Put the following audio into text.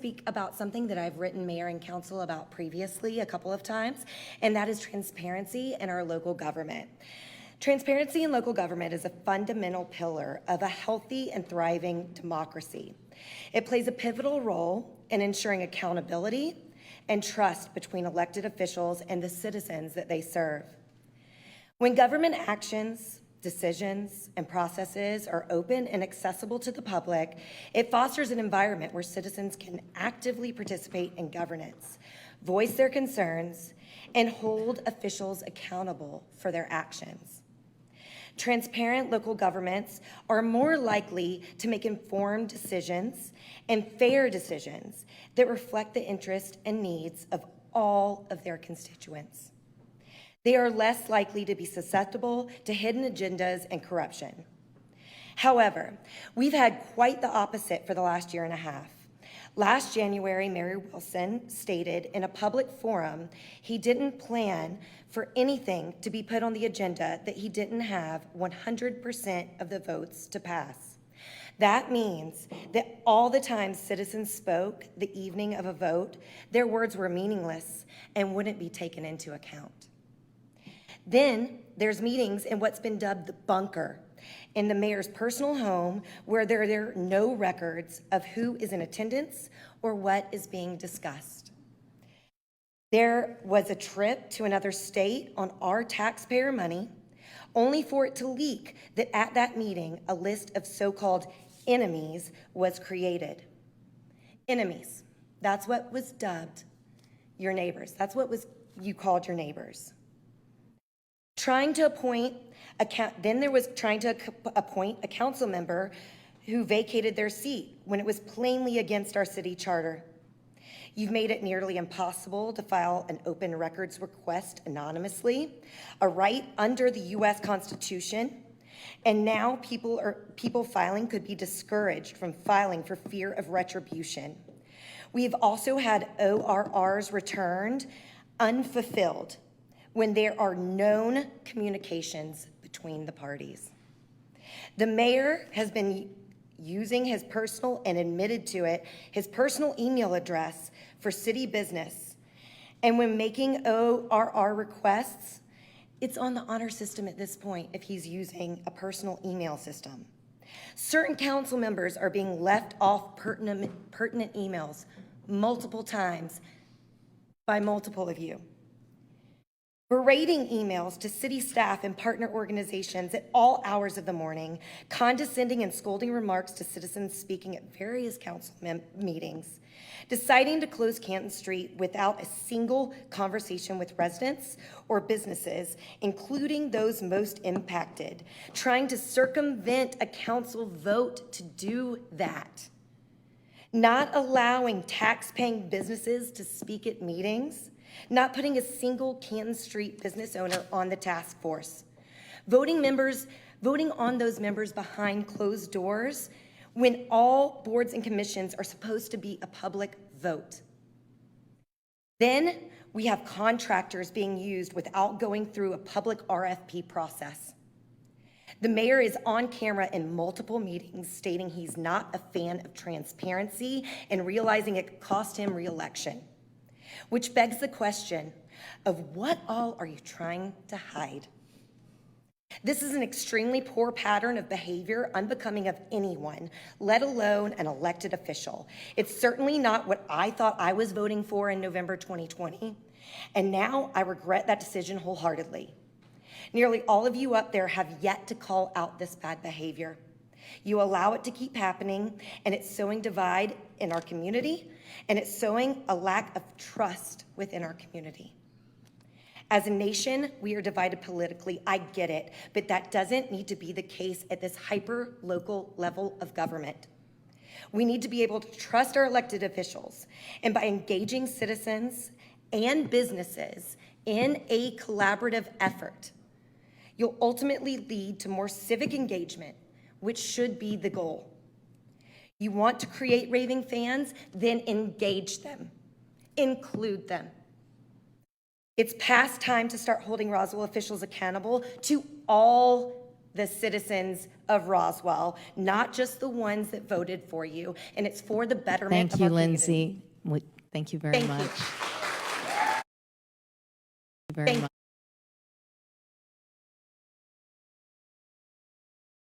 speak about something that I've written mayor and council about previously a couple of times, and that is transparency in our local government. Transparency in local government is a fundamental pillar of a healthy and thriving democracy. It plays a pivotal role in ensuring accountability and trust between elected officials and the citizens that they serve. When government actions, decisions, and processes are open and accessible to the public, it fosters an environment where citizens can actively participate in governance, voice their concerns, and hold officials accountable for their actions. Transparent local governments are more likely to make informed decisions and fair decisions that reflect the interests and needs of all of their constituents. They are less likely to be susceptible to hidden agendas and corruption. However, we've had quite the opposite for the last year and a half. Last January, Mayor Wilson stated in a public forum he didn't plan for anything to be put on the agenda that he didn't have 100% of the votes to pass. That means that all the time citizens spoke the evening of a vote, their words were meaningless and wouldn't be taken into account. Then there's meetings in what's been dubbed the bunker, in the mayor's personal home, where there are no records of who is in attendance or what is being discussed. There was a trip to another state on our taxpayer money, only for it to leak that at that meeting, a list of so-called enemies was created. Enemies, that's what was dubbed your neighbors. That's what you called your neighbors. Trying to appoint a council member who vacated their seat when it was plainly against our city charter. You've made it nearly impossible to file an open records request anonymously, a right under the U.S. Constitution, and now people filing could be discouraged from filing for fear of retribution. We've also had ORRs returned unfulfilled when there are known communications between the parties. The mayor has been using his personal, and admitted to it, his personal email address for city business. And when making ORR requests, it's on the honor system at this point if he's using a personal email system. Certain council members are being left off pertinent emails multiple times by multiple of you. Berating emails to city staff and partner organizations at all hours of the morning, condescending and scolding remarks to citizens speaking at various council meetings, deciding to close Canton Street without a single conversation with residents or businesses, including those most impacted, trying to circumvent a council vote to do that, not allowing tax-paying businesses to speak at meetings, not putting a single Canton Street business owner on the task force, voting on those members behind closed doors when all boards and commissions are supposed to be a public vote. Then we have contractors being used without going through a public RFP process. The mayor is on camera in multiple meetings stating he's not a fan of transparency and realizing it cost him re-election. Which begs the question of what all are you trying to hide? This is an extremely poor pattern of behavior unbecoming of anyone, let alone an elected official. It's certainly not what I thought I was voting for in November 2020, and now I regret that decision wholeheartedly. Nearly all of you up there have yet to call out this bad behavior. You allow it to keep happening, and it's sowing divide in our community, and it's sowing a lack of trust within our community. As a nation, we are divided politically, I get it, but that doesn't need to be the case at this hyper-local level of government. We need to be able to trust our elected officials, and by engaging citizens and businesses in a collaborative effort, you'll ultimately lead to more civic engagement, which should be the goal. You want to create raving fans? Then engage them, include them. It's past time to start holding Roswell officials accountable to all the citizens of Roswell, not just the ones that voted for you, and it's for the betterment Thank of you, our community. Lyndsey. Thank you very Thank much. you. Very Thank much.